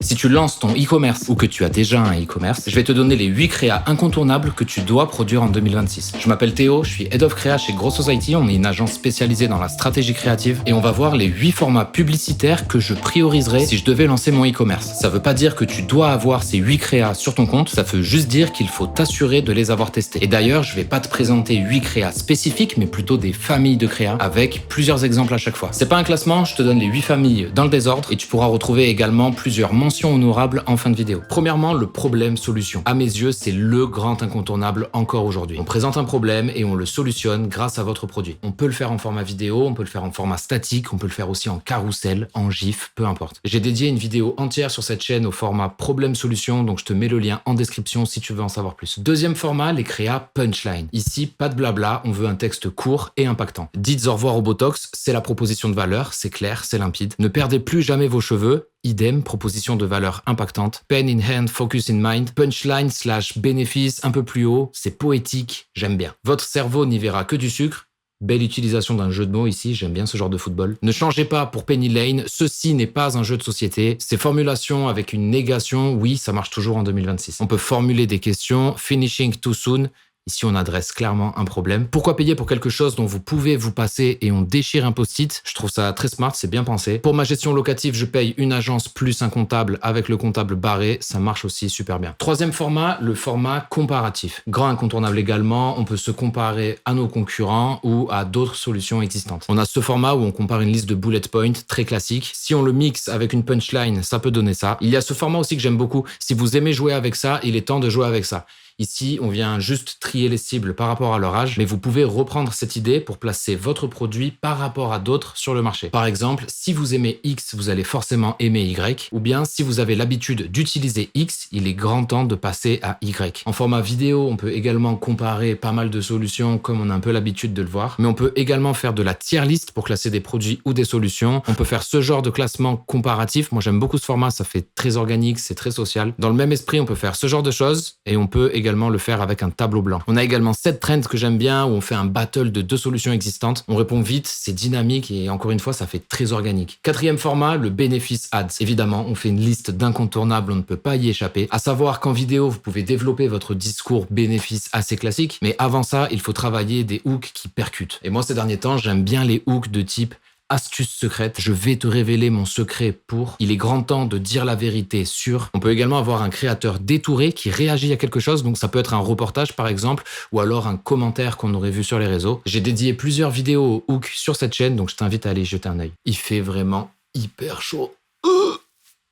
Si tu lances ton e-commerce ou que tu as déjà un e-commerce, je vais te donner les 8 créas incontournables que tu dois produire en 2026. Je m'appelle Théo, je suis Head of Créa chez Grow Society, on est une agence spécialisée dans la stratégie créative et on va voir les 8 formats publicitaires que je prioriserais si je devais lancer mon e-commerce. Ça veut pas dire que tu dois avoir ces 8 créas sur ton compte, ça veut juste dire qu'il faut t'assurer de les avoir testés. Et d'ailleurs, je vais pas te présenter 8 créas spécifiques, mais plutôt des familles de créas avec plusieurs exemples à chaque fois. C'est pas un classement, je te donne les 8 familles dans le désordre et tu pourras retrouver également plusieurs mentions honorables en fin de vidéo. Premièrement, le problème-solution. À mes yeux, c'est le grand incontournable encore aujourd'hui. On présente un problème et on le solutionne grâce à votre produit. On peut le faire en format vidéo, on peut le faire en format statique, on peut le faire aussi en carrousel, en GIF, peu importe. J'ai dédié une vidéo entière sur cette chaîne au format problème-solution, donc je te mets le lien en description si tu veux en savoir plus. Deuxième format, les créas punchline. Ici, pas de blabla, on veut un texte court et impactant. Dites au revoir au Botox, c'est la proposition de valeur, c'est clair, c'est limpide. Ne perdez plus jamais vos cheveux. Idem, proposition de valeur impactante. Pen in hand, focus in mind. Punchline / bénéfice un peu plus haut. C'est poétique, j'aime bien. Votre cerveau n'y verra que du sucre. Belle utilisation d'un jeu de mots ici, j'aime bien ce genre de football. Ne changez pas pour Penny Lane, ceci n'est pas un jeu de société. Ces formulations avec une négation, oui, ça marche toujours en 2026. On peut formuler des questions. Finishing too soon. Ici, on adresse clairement un problème. Pourquoi payer pour quelque chose dont vous pouvez vous passer et on déchire un post-it? Je trouve ça très smart, c'est bien pensé. Pour ma gestion locative, je paye une agence plus un comptable avec le comptable barré. Ça marche aussi super bien. Troisième format, le format comparatif. Grand incontournable également, on peut se comparer à nos concurrents ou à d'autres solutions existantes. On a ce format où on compare une liste de bullet points très classique. Si on le mixe avec une punchline, ça peut donner ça. Il y a ce format aussi que j'aime beaucoup. Si vous aimez jouer avec ça, il est temps de jouer avec ça. Ici, on vient juste trier les cibles par rapport à leur âge, mais vous pouvez reprendre cette idée pour placer votre produit par rapport à d'autres sur le marché. Par exemple, si vous aimez X, vous allez forcément aimer Y, ou bien si vous avez l'habitude d'utiliser X, il est grand temps de passer à Y. En format vidéo, on peut également comparer pas mal de solutions comme on a un peu l'habitude de le voir, mais on peut également faire de la tier list pour classer des produits ou des solutions. On peut faire ce genre de classement comparatif. Moi, j'aime beaucoup ce format, ça fait très organique, c'est très social. Dans le même esprit, on peut faire ce genre de choses et on peut également le faire avec un tableau blanc. On a également cette trend que j'aime bien où on fait un battle de 2 solutions existantes. On répond vite, c'est dynamique et encore une fois, ça fait très organique. Quatrième format, le bénéfice ads. Évidemment, on fait une liste d'incontournables, on ne peut pas y échapper. À savoir qu'en vidéo, vous pouvez développer votre discours bénéfice assez classique, mais avant ça, il faut travailler des hooks qui percutent. Et moi, ces derniers temps, j'aime bien les hooks de type astuce secrète, je vais te révéler mon secret pour. Il est grand temps de dire la vérité sur. On peut également avoir un créateur détouré qui réagit à quelque chose, donc ça peut être un reportage par exemple, ou alors un commentaire qu'on aurait vu sur les réseaux. J'ai dédié plusieurs vidéos au hook sur cette chaîne, donc je t'invite à aller y jeter un œil. Il fait vraiment hyper chaud.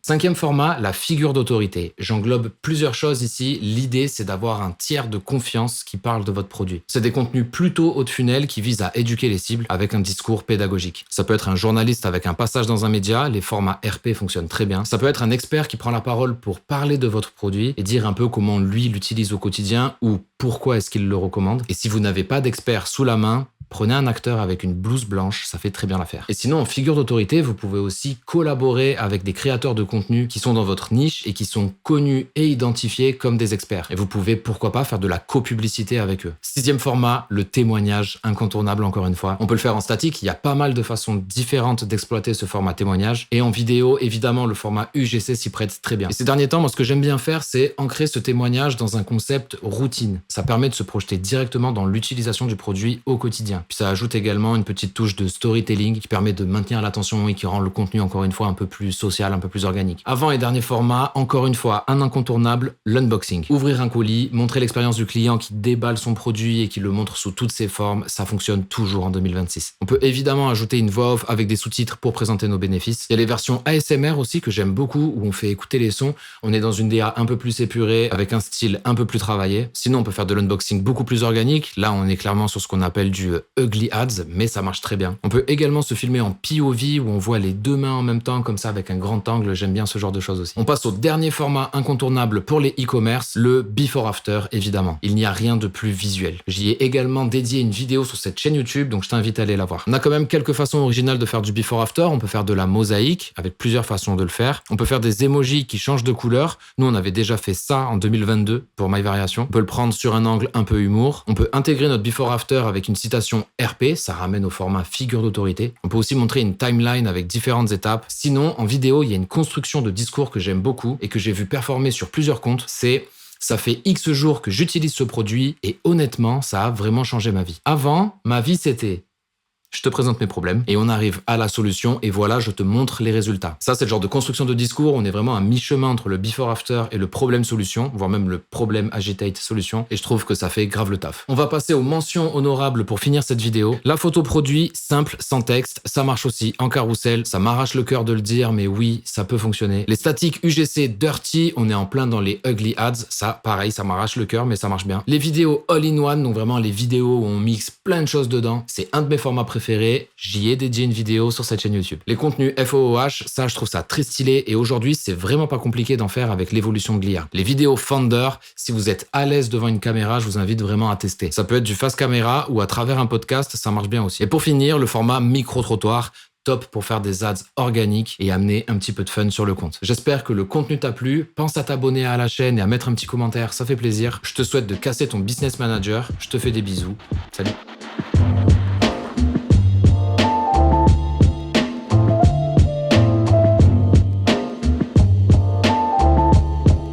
Cinquième format, la figure d'autorité. J'englobe plusieurs choses ici. L'idée, c'est d'avoir un tiers de confiance qui parle de votre produit. C'est des contenus plutôt haut de funnel qui visent à éduquer les cibles avec un discours pédagogique. Ça peut être un journaliste avec un passage dans un média. Les formats RP fonctionnent très bien. Ça peut être un expert qui prend la parole pour parler de votre produit et dire un peu comment lui l'utilise au quotidien ou pourquoi est-ce qu'il le recommande. Et si vous n'avez pas d'expert sous la main, prenez un acteur avec une blouse blanche, ça fait très bien l'affaire. Et sinon, en figure d'autorité, vous pouvez aussi collaborer avec des créateurs de contenu qui sont dans votre niche et qui sont connus et identifiés comme des experts. Et vous pouvez, pourquoi pas, faire de la copublicité avec eux. Sixième format, le témoignage, incontournable encore une fois. On peut le faire en statique, il y a pas mal de façons différentes d'exploiter ce format témoignage. Et en vidéo, évidemment, le format UGC s'y prête très bien. Et ces derniers temps, moi, ce que j'aime bien faire, c'est ancrer ce témoignage dans un concept routine. Ça permet de se projeter directement dans l'utilisation du produit au quotidien. Puis ça ajoute également une petite touche de storytelling qui permet de maintenir l'attention et qui rend le contenu encore une fois un peu plus social, un peu plus organique. Avant et dernier format, encore une fois, un incontournable, l'unboxing. Ouvrir un colis, montrer l'expérience du client qui déballe son produit et qui le montre sous toutes ses formes, ça fonctionne toujours en 2026. On peut évidemment ajouter une voix off avec des sous-titres pour présenter nos bénéfices. Il y a les versions ASMR aussi que j'aime beaucoup où on fait écouter les sons. On est dans une DA un peu plus épurée avec un style un peu plus travaillé. Sinon, on peut faire de l'unboxing beaucoup plus organique. Là, on est clairement sur ce qu'on appelle du ugly ads, mais ça marche très bien. On peut également se filmer en POV où on voit les deux mains en même temps, comme ça avec un grand angle. J'aime bien ce genre de choses aussi. On passe au dernier format incontournable pour les e-commerce, le before after évidemment. Il n'y a rien de plus visuel. J'y ai également dédié une vidéo sur cette chaîne YouTube, donc je t'invite à aller la voir. On a quand même quelques façons originales de faire du before after. On peut faire de la mosaïque avec plusieurs façons de le faire. On peut faire des emojis qui changent de couleur. Nous, on avait déjà fait ça en 2022 pour My Variation. On peut le prendre sur un angle un peu humour. On peut intégrer notre before after avec une citation fonction RP, ça ramène au format figure d'autorité. On peut aussi montrer une timeline avec différentes étapes. Sinon, en vidéo, il y a une construction de discours que j'aime beaucoup et que j'ai vu performer sur plusieurs comptes. C'est ça fait X jours que j'utilise ce produit et honnêtement, ça a vraiment changé ma vie. Avant, ma vie c'était je te présente mes problèmes et on arrive à la solution et voilà, je te montre les résultats. Ça, c'est le genre de construction de discours. On est vraiment à mi-chemin entre le before-after et le problème-solution, voire même le problème-agitate-solution. Et je trouve que ça fait grave le taf. On va passer aux mentions honorables pour finir cette vidéo. La photo produit, simple, sans texte. Ça marche aussi en carrousel. Ça m'arrache le cœur de le dire, mais oui, ça peut fonctionner. Les statiques UGC dirty, on est en plein dans les ugly ads. Ça, pareil, ça m'arrache le cœur, mais ça marche bien. Les vidéos all-in-one, donc vraiment les vidéos où on mixe plein de choses dedans. C'est un de mes formats préférés. J'y ai dédié une vidéo sur cette chaîne YouTube. Les contenus FOOH, ça je trouve ça très stylé et aujourd'hui c'est vraiment pas compliqué d'en faire avec l'évolution de l'IA. Les vidéos Founder, si vous êtes à l'aise devant une caméra, je vous invite vraiment à tester. Ça peut être du face caméra ou à travers un podcast, ça marche bien aussi. Et pour finir, le format micro-trottoir, top pour faire des ads organiques et amener un petit peu de fun sur le compte. J'espère que le contenu t'a plu. Pense à t'abonner à la chaîne et à mettre un petit commentaire, ça fait plaisir. Je te souhaite de casser ton business manager. Je te fais des bisous. Salut.